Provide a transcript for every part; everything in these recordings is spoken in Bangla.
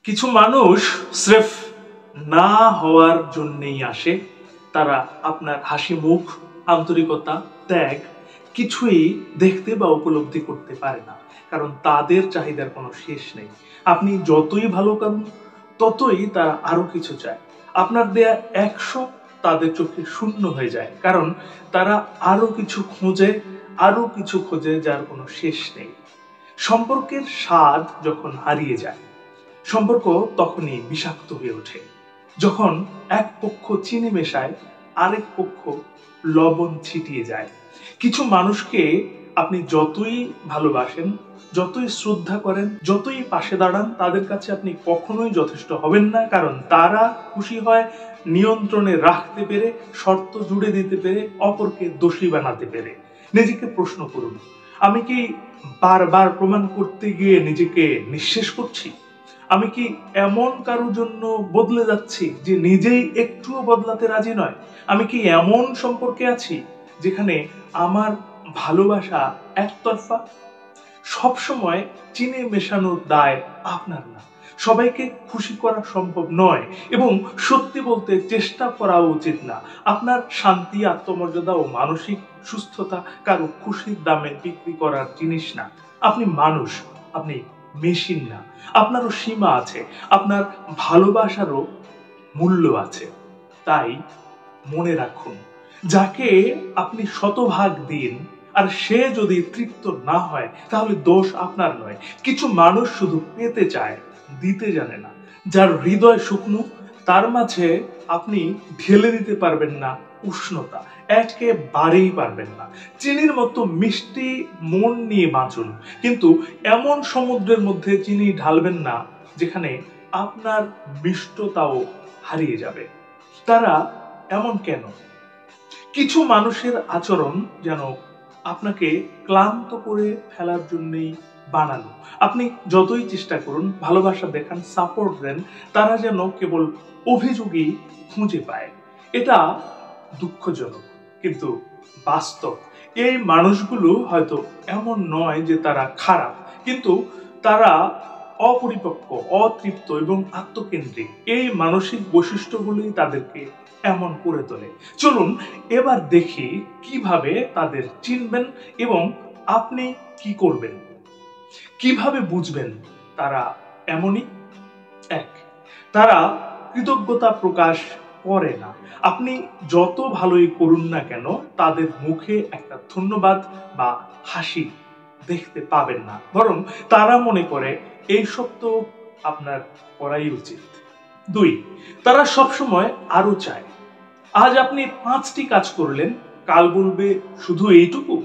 কিছু মানুষ স্রেফ না হওয়ার জন্যই আসে। তারা আপনার হাসি মুখ, আন্তরিকতা, ত্যাগ কিছুই দেখতে বা উপলব্ধি করতে পারে না, কারণ তাদের চাহিদার কোনো শেষ নেই। আপনি যতই ভালো করুন ততই তারা আরো কিছু চায়। আপনার দেয়া 100 তাদের চোখে শূন্য হয়ে যায়, কারণ তারা আরো কিছু খোঁজে, আরো কিছু খোঁজে যার কোনো শেষ নেই। সম্পর্কের স্বাদ যখন হারিয়ে যায়, সম্পর্ক তখনই বিষাক্ত হয়ে ওঠে। যখন এক পক্ষ চিনি মেশায়, আরেক পক্ষ লবণ ছিটিয়ে যায়। কিছু মানুষকে আপনি যতই ভালোবাসেন, যতই শ্রদ্ধা করেন, যতই পাশে দাঁড়ান, তাদের কাছে আপনি কখনোই যথেষ্ট হবেন না, কারণ তারা খুশি হয় নিয়ন্ত্রণে রাখতে পেরে, শর্ত জুড়ে দিতে পেরে, অপরকে দোষী বানাতে পেরে। নিজেকে প্রশ্ন করুন, আমি কি বারবার প্রমাণ করতে গিয়ে নিজেকে নিঃশেষ করছি? আমি কি এমন কারোর জন্য বদলে যাচ্ছি যে নিজেই একটুও বদলাতে রাজি নয়? আমি কি এমন সম্পর্কে আছি যেখানে আমার ভালোবাসা একতরফা? সবসময় চিনে মেশানোর দায় আপনার না। সবাইকে খুশি করা সম্ভব নয়, এবং সত্যি বলতে চেষ্টা করা উচিত না। আপনার শান্তি, আত্মমর্যাদা ও মানসিক সুস্থতা কারো খুশির দামে বিক্রি করার জিনিস না। আপনি মানুষ, আপনি মেশিন না। আপনারও সীমা আছে, আপনার ভালোবাসারও মূল্য আছে। তাই মনে রাখুন, যাকে আপনি শতভাগ দিন আর সে যদি তৃপ্ত না হয়, তাহলে দোষ আপনার নয়। কিছু মানুষ শুধু পেতে চায়, দিতে জানে না। যার হৃদয় শুকনো, তার মাঝে আপনি ঢেলে দিতে পারবেন না উষ্ণতা, একেবারেই পারবেন না। চিনির মতো মিষ্টি মন নিয়ে বাঁচুন, কিন্তু এমন সমুদ্রের মধ্যে চিনি ঢালবেন না যেখানে আপনার মিষ্টতাও হারিয়ে যাবে। তারা এমন কেন? কিছু মানুষের আচরণ যেন আপনাকে ক্লান্ত করে ফেলার জন্যই বানানো। আপনি যতই চেষ্টা করুন, ভালোবাসা দেখান, সাপোর্ট দেন, তারা যেন কেবল অভিযোগই খুঁজে পায়। এটা দুঃখজনক কিন্তু বাস্তব। এই মানুষগুলো হয়তো এমন নয় যে তারা খারাপ, কিন্তু তারা অপরিপক্ক, অতৃপ্ত এবং আত্মকেন্দ্রিক। এই মানসিক বৈশিষ্ট্যগুলোই তাদেরকে এমন করে তোলে। চলুন এবার দেখি কিভাবে তাদের চিনবেন এবং আপনি কি করবেন। কিভাবে বুঝবেন তারা এমনই? 1, তারা কৃতজ্ঞতা প্রকাশ করে না। আপনি যত ভালোই করুন না কেন, তাদের মুখে একটা ধন্যবাদ বা হাসি দেখতে পাবেন না, বরং তারা মনে করে এইসব তো আপনার করাই উচিত। 2, তারা সবসময় আরো চায়। আজ আপনি 5টি কাজ করলেন, কাল বলবে শুধু এইটুকু।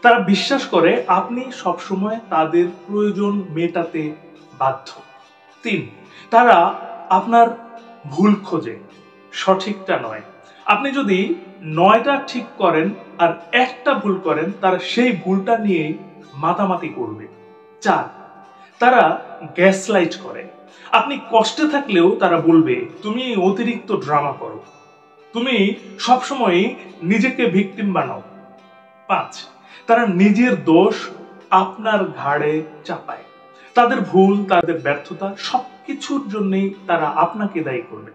তারা বিশ্বাস করে আপনি সবসময় তাদের প্রয়োজন মেটাতে বাধ্য। 3, তারা আপনার ভুল খোঁজে, সঠিকটা নয়। আপনি যদি 9টা ঠিক করেন আর একটা ভুল করেন, তারা সেই ভুলটা নিয়ে মাতামাতি করবে। 4, তারা গ্যাসলাইট করে। আপনি কষ্টে থাকলেও তারা বলবে তুমি অতিরিক্ত ড্রামা করো, তুমি সবসময় নিজেকে ভিকটিম বানাও। 5, তারা নিজের দোষ আপনার ঘাড়ে চাপায়। তাদের ভুল, তাদের ব্যর্থতা সবকিছুর জন্যই তারা আপনাকে দায়ী করবে।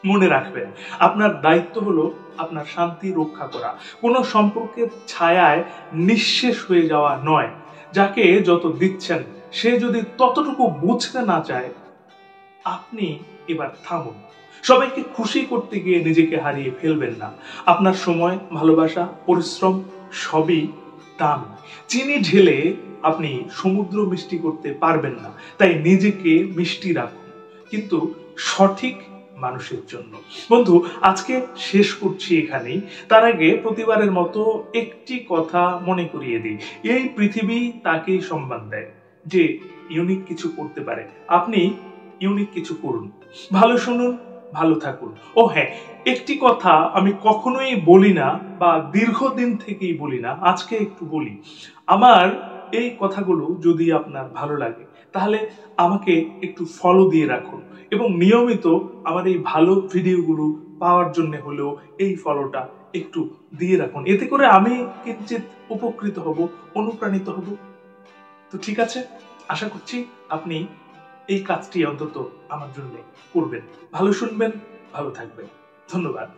মনে রাখবেন, আপনার দায়িত্ব হলো আপনার শান্তি রক্ষা করা, কোনো সম্পর্কের ছায়ায় নিঃশেষ হয়ে যাওয়া নয়। যাকে যত দিচ্ছেন সে যদি ততটুকু বুঝতে না চায়, আপনি এবার থামুন। সবাইকে খুশি করতে গিয়ে নিজেকে হারিয়ে ফেলবেন না। আপনার সময়, ভালোবাসা, পরিশ্রম সবই দামি। চিনি ঢেলে আপনি সমুদ্র মিষ্টি করতে পারবেন না, তাই নিজেকে মিষ্টি রাখুন, কিন্তু সঠিক মানুষের জন্য। বন্ধু, আজকে শেষ করছি এখানেই। তার আগে প্রতিবারের মতো একটি কথা মনে করিয়ে দিই, এই পৃথিবী তাকেই সম্মান দেয় যে ইউনিক কিছু করতে পারে। আপনি ইউনিক কিছু করুন, ভালো শুনুন, ভালো থাকুন। ও হ্যাঁ, একটি কথা আমি কখনোই বলি না বা দীর্ঘদিন থেকেই বলি না, আজকে একটু বলি। আমার এই কথাগুলো যদি আপনার ভালো লাগে, তাহলে আমাকে একটু ফলো দিয়ে রাখুন, এবং নিয়মিত আমার এই ভালো ভিডিওগুলো পাওয়ার জন্য হলেও এই ফলোটা একটু দিয়ে রাখুন। এতে করে আমি কিঞ্চিত উপকৃত হব, অনুপ্রাণিত হব। তো ঠিক আছে, আশা করছি আপনি এই কাজটি অন্তত আমার জন্য করবেন। ভালো শুনবেন, ভালো থাকবেন। ধন্যবাদ।